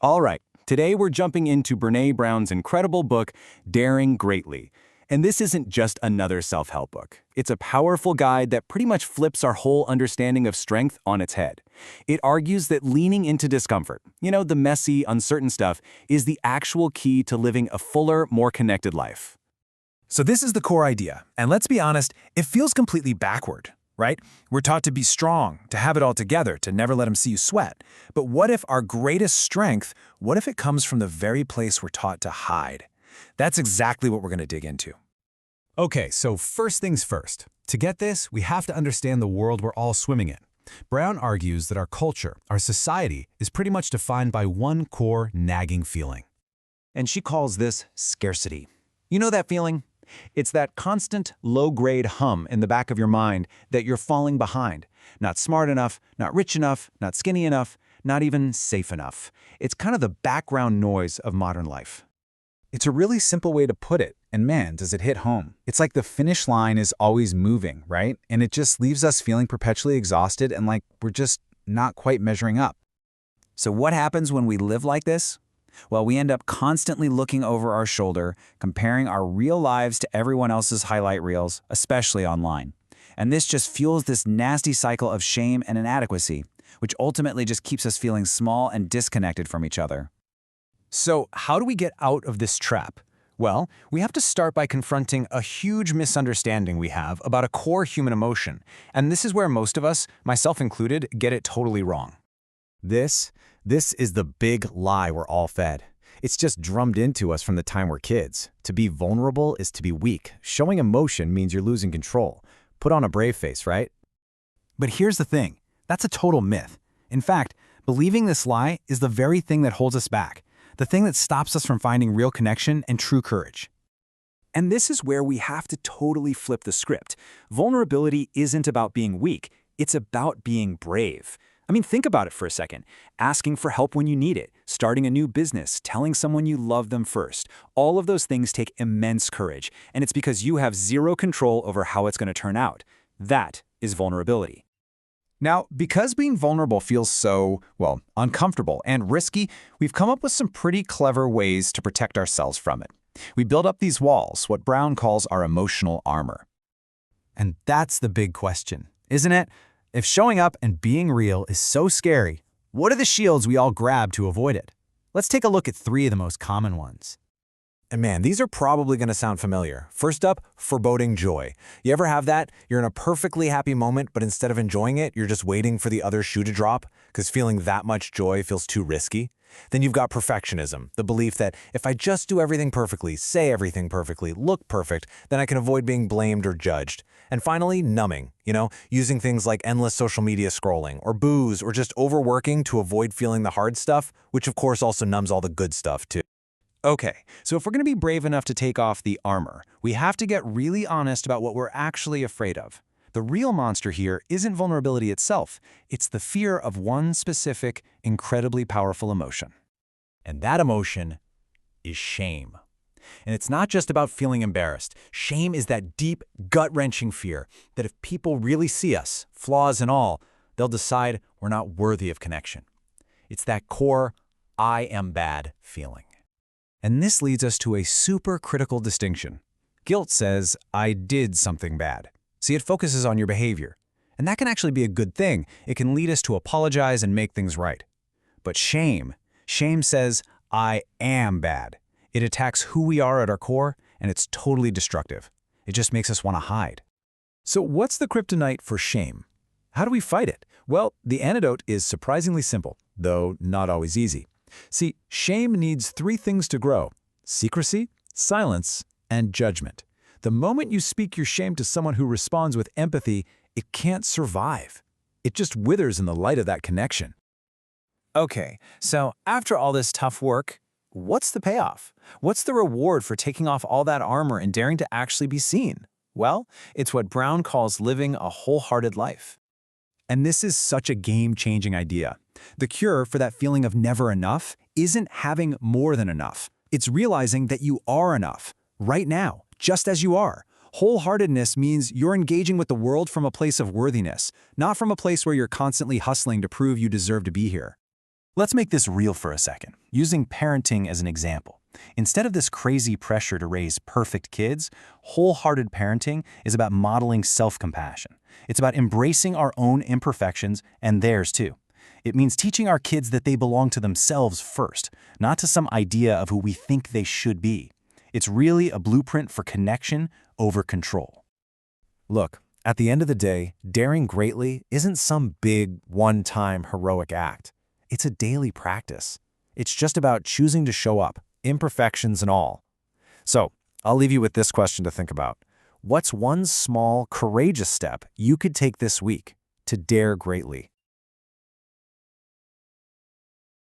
All right, today we're jumping into Brené Brown's incredible book, Daring Greatly. And this isn't just another self-help book. It's a powerful guide that pretty much flips our whole understanding of strength on its head. It argues that leaning into discomfort, the messy, uncertain stuff, is the actual key to living a fuller, more connected life. So this is the core idea, and let's be honest, it feels completely backward, right? We're taught to be strong, to have it all together, to never let them see you sweat. But what if our greatest strength, what if it comes from the very place we're taught to hide? That's exactly what we're going to dig into. Okay, so first things first. To get this, we have to understand the world we're all swimming in. Brown argues that our culture, our society, is pretty much defined by one core nagging feeling. And she calls this scarcity. You know that feeling? It's that constant, low-grade hum in the back of your mind that you're falling behind. Not smart enough, not rich enough, not skinny enough, not even safe enough. It's kind of the background noise of modern life. It's a really simple way to put it, and man, does it hit home. It's like the finish line is always moving, right? And it just leaves us feeling perpetually exhausted and like we're just not quite measuring up. So what happens when we live like this? Well, we end up constantly looking over our shoulder, comparing our real lives to everyone else's highlight reels, especially online. And this just fuels this nasty cycle of shame and inadequacy, which ultimately just keeps us feeling small and disconnected from each other. So how do we get out of this trap? Well, we have to start by confronting a huge misunderstanding we have about a core human emotion. And this is where most of us, myself included, get it totally wrong. This is the big lie we're all fed. It's just drummed into us from the time we're kids. To be vulnerable is to be weak. Showing emotion means you're losing control. Put on a brave face, right? But here's the thing. That's a total myth. In fact, believing this lie is the very thing that holds us back. The thing that stops us from finding real connection and true courage. And this is where we have to totally flip the script. Vulnerability isn't about being weak. It's about being brave. I mean, think about it for a second. Asking for help when you need it, starting a new business, telling someone you love them first. All of those things take immense courage, and it's because you have zero control over how it's going to turn out. That is vulnerability. Now, because being vulnerable feels so, uncomfortable and risky, we've come up with some pretty clever ways to protect ourselves from it. We build up these walls, what Brown calls our emotional armor. And that's the big question, isn't it? If showing up and being real is so scary, what are the shields we all grab to avoid it? Let's take a look at 3 of the most common ones. And man, these are probably going to sound familiar. First up, foreboding joy. You ever have that? You're in a perfectly happy moment, but instead of enjoying it, you're just waiting for the other shoe to drop because feeling that much joy feels too risky. Then you've got perfectionism, the belief that if I just do everything perfectly, say everything perfectly, look perfect, then I can avoid being blamed or judged. And finally, numbing, using things like endless social media scrolling or booze or just overworking to avoid feeling the hard stuff, which of course also numbs all the good stuff too. Okay, so if we're going to be brave enough to take off the armor, we have to get really honest about what we're actually afraid of. The real monster here isn't vulnerability itself. It's the fear of one specific, incredibly powerful emotion. And that emotion is shame. And it's not just about feeling embarrassed. Shame is that deep, gut-wrenching fear that if people really see us, flaws and all, they'll decide we're not worthy of connection. It's that core, I am bad feeling. And this leads us to a super critical distinction. Guilt says, I did something bad. See, it focuses on your behavior. And that can actually be a good thing. It can lead us to apologize and make things right. But shame says, I am bad. It attacks who we are at our core, and it's totally destructive. It just makes us want to hide. So what's the kryptonite for shame? How do we fight it? Well, the antidote is surprisingly simple, though not always easy. See, shame needs 3 things to grow: secrecy, silence, and judgment. The moment you speak your shame to someone who responds with empathy, it can't survive. It just withers in the light of that connection. Okay, so after all this tough work, what's the payoff? What's the reward for taking off all that armor and daring to actually be seen? Well, it's what Brown calls living a wholehearted life. And this is such a game-changing idea. The cure for that feeling of never enough isn't having more than enough. It's realizing that you are enough, right now, just as you are. Wholeheartedness means you're engaging with the world from a place of worthiness, not from a place where you're constantly hustling to prove you deserve to be here. Let's make this real for a second, using parenting as an example. Instead of this crazy pressure to raise perfect kids, wholehearted parenting is about modeling self-compassion. It's about embracing our own imperfections and theirs too. It means teaching our kids that they belong to themselves first, not to some idea of who we think they should be. It's really a blueprint for connection over control. Look, at the end of the day, daring greatly isn't some big, one-time heroic act. It's a daily practice. It's just about choosing to show up, imperfections and all. So, I'll leave you with this question to think about. What's one small, courageous step you could take this week to dare greatly?